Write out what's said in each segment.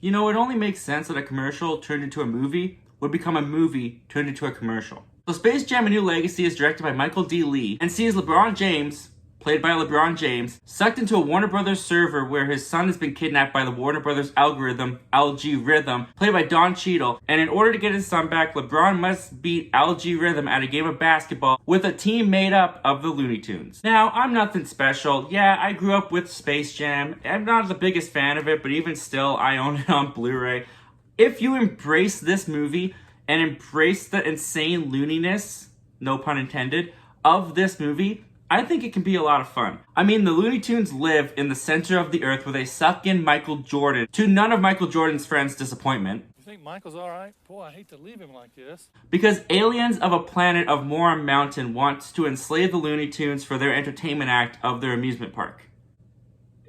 You know, it only makes sense that a commercial turned into a movie would become a movie turned into a commercial. So Space Jam: A New Legacy is directed by Michael D. Lee and sees LeBron James, played by LeBron James, sucked into a Warner Brothers server where his son has been kidnapped by the Warner Brothers algorithm, Algorithm, played by Don Cheadle. And in order to get his son back, LeBron must beat Algorithm at a game of basketball with a team made up of the Looney Tunes. Now, I'm nothing special. Yeah, I grew up with Space Jam. I'm not the biggest fan of it, but even still, I own it on Blu-ray. If you embrace this movie and embrace the insane looniness, no pun intended, of this movie, I think it can be a lot of fun. I mean, the Looney Tunes live in the center of the earth where they suck in Michael Jordan, to none of Michael Jordan's friends' disappointment. You think Michael's alright? Boy, I hate to leave him like this. Because aliens of a planet of Mora Mountain want to enslave the Looney Tunes for their entertainment act of their amusement park.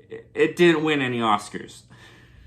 It didn't win any Oscars.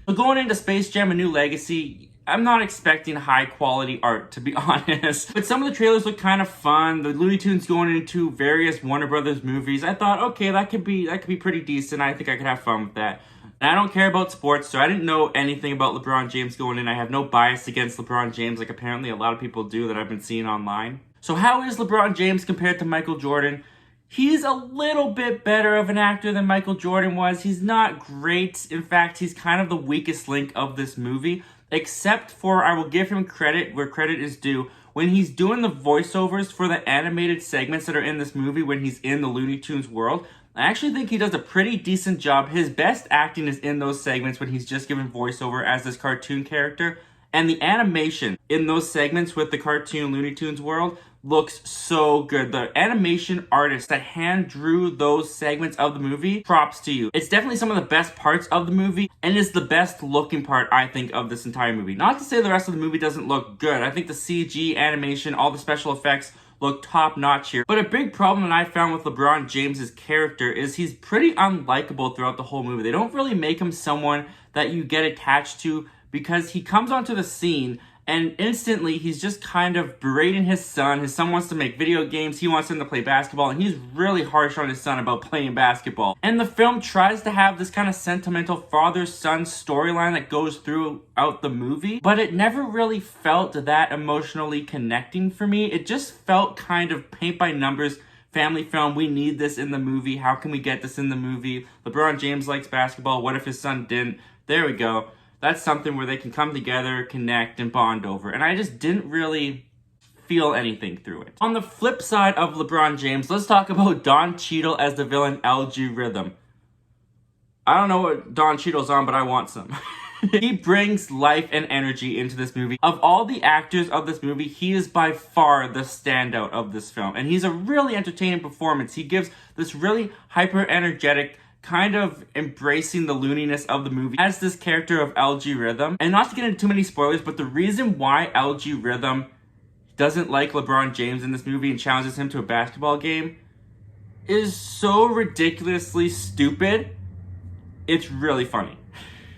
But going into Space Jam: A New Legacy, I'm not expecting high quality art, to be honest. But some of the trailers look kind of fun. The Looney Tunes going into various Warner Brothers movies. I thought, okay, that could be pretty decent. I think I could have fun with that. And I don't care about sports, so I didn't know anything about LeBron James going in. I have no bias against LeBron James, like apparently a lot of people do that I've been seeing online. So how is LeBron James compared to Michael Jordan? He's a little bit better of an actor than Michael Jordan was. He's not great. In fact, he's kind of the weakest link of this movie. Except for, I will give him credit where credit is due, when he's doing the voiceovers for the animated segments that are in this movie when he's in the Looney Tunes world. I actually think he does a pretty decent job. His best acting is in those segments when he's just given voiceover as this cartoon character. And the animation in those segments with the cartoon Looney Tunes world looks so good. The animation artist that hand drew those segments of the movie, props to you. It's definitely some of the best parts of the movie, and it's the best looking part, I think, of this entire movie. Not to say the rest of the movie doesn't look good. I think the CG, animation, all the special effects look top notch here. But a big problem that I found with LeBron James's character is he's pretty unlikable throughout the whole movie. They don't really make him someone that you get attached to, because he comes onto the scene and instantly he's just kind of berating his son. His son wants to make video games, he wants him to play basketball, and he's really harsh on his son about playing basketball. And the film tries to have this kind of sentimental father-son storyline that goes throughout the movie, but it never really felt that emotionally connecting for me. It just felt kind of paint by numbers family film. We need this in the movie. How can we get this in the movie? LeBron James likes basketball. What if his son didn't? There we go. That's something where they can come together, connect, and bond over. And I just didn't really feel anything through it. On the flip side of LeBron James, let's talk about Don Cheadle as the villain Algorithm. I don't know what Don Cheadle's on, but I want some. He brings life and energy into this movie. Of all the actors of this movie, he is by far the standout of this film. And he's a really entertaining performance. He gives this really hyper-energetic, kind of embracing the looniness of the movie as this character of Algorithm. And not to get into too many spoilers, but the reason why Algorithm doesn't like LeBron James in this movie and challenges him to a basketball game is so ridiculously stupid, it's really funny.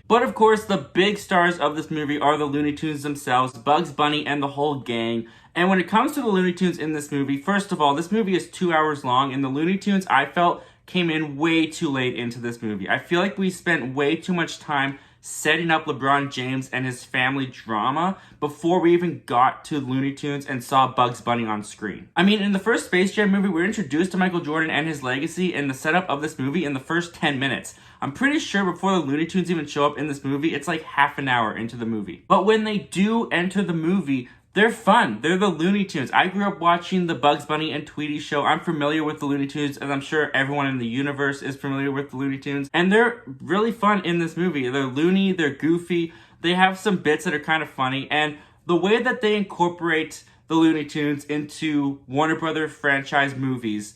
But of course, the big stars of this movie are the Looney Tunes themselves, Bugs Bunny and the whole gang. And when it comes to the Looney Tunes in this movie, first of all, this movie is 2 hours long, and the Looney Tunes, I felt, came in way too late into this movie. I feel like we spent way too much time setting up LeBron James and his family drama before we even got to Looney Tunes and saw Bugs Bunny on screen. I mean, in the first Space Jam movie, we're introduced to Michael Jordan and his legacy and the setup of this movie in the first 10 minutes. I'm pretty sure before the Looney Tunes even show up in this movie, it's like half an hour into the movie. But when they do enter the movie, they're fun. They're the Looney Tunes. I grew up watching the Bugs Bunny and Tweety show. I'm familiar with the Looney Tunes, and I'm sure everyone in the universe is familiar with the Looney Tunes. And they're really fun in this movie. They're loony, they're goofy, they have some bits that are kind of funny, and the way that they incorporate the Looney Tunes into Warner Brothers franchise movies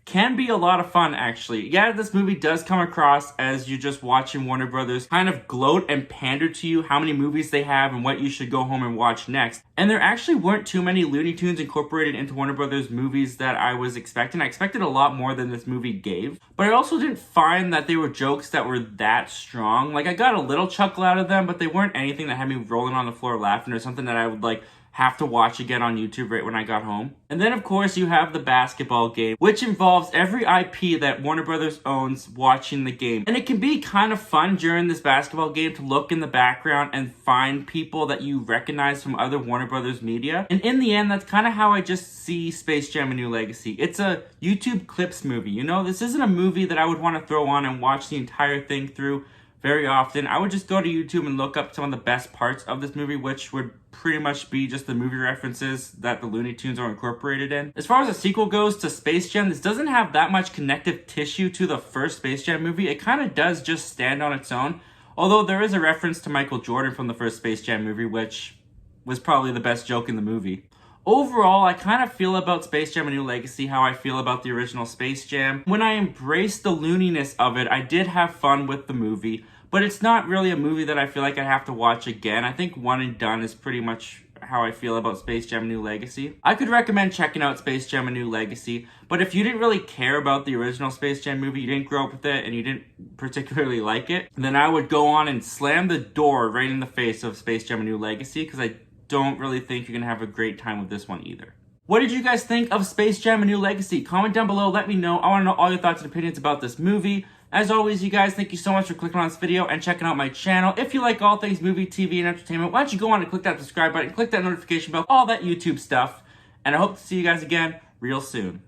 can be a lot of fun, actually. Yeah, this movie does come across as you just watching Warner Brothers kind of gloat and pander to you how many movies they have and what you should go home and watch next. And there actually weren't too many Looney Tunes incorporated into Warner Brothers movies that I was expecting. I expected a lot more than this movie gave. But I also didn't find that they were jokes that were that strong. Like, I got a little chuckle out of them, but they weren't anything that had me rolling on the floor laughing or something that I would, like, have to watch again on YouTube right when I got home. And then of course you have the basketball game, which involves every IP that Warner Brothers owns watching the game. And it can be kind of fun during this basketball game to look in the background and find people that you recognize from other Warner Brothers media. And in the end, that's kind of how I just see Space Jam: A New Legacy. It's a YouTube clips movie, you know? This isn't a movie that I would want to throw on and watch the entire thing through very often. I would just go to YouTube and look up some of the best parts of this movie, which would pretty much be just the movie references that the Looney Tunes are incorporated in. As far as the sequel goes to Space Jam, this doesn't have that much connective tissue to the first Space Jam movie. It kind of does just stand on its own, although there is a reference to Michael Jordan from the first Space Jam movie, which was probably the best joke in the movie. Overall, I kind of feel about Space Jam: A New Legacy how I feel about the original Space Jam. When I embraced the looniness of it, I did have fun with the movie, but it's not really a movie that I feel like I have to watch again. I think one and done is pretty much how I feel about Space Jam: A New Legacy. I could recommend checking out Space Jam: A New Legacy, but if you didn't really care about the original Space Jam movie, you didn't grow up with it, and you didn't particularly like it, then I would go on and slam the door right in the face of Space Jam: A New Legacy, because I don't really think you're gonna have a great time with this one either. What did you guys think of Space Jam: A New Legacy? Comment down below, let me know. I wanna know all your thoughts and opinions about this movie. As always, you guys, thank you so much for clicking on this video and checking out my channel. If you like all things movie, TV, and entertainment, why don't you go on and click that subscribe button, click that notification bell, all that YouTube stuff. And I hope to see you guys again real soon.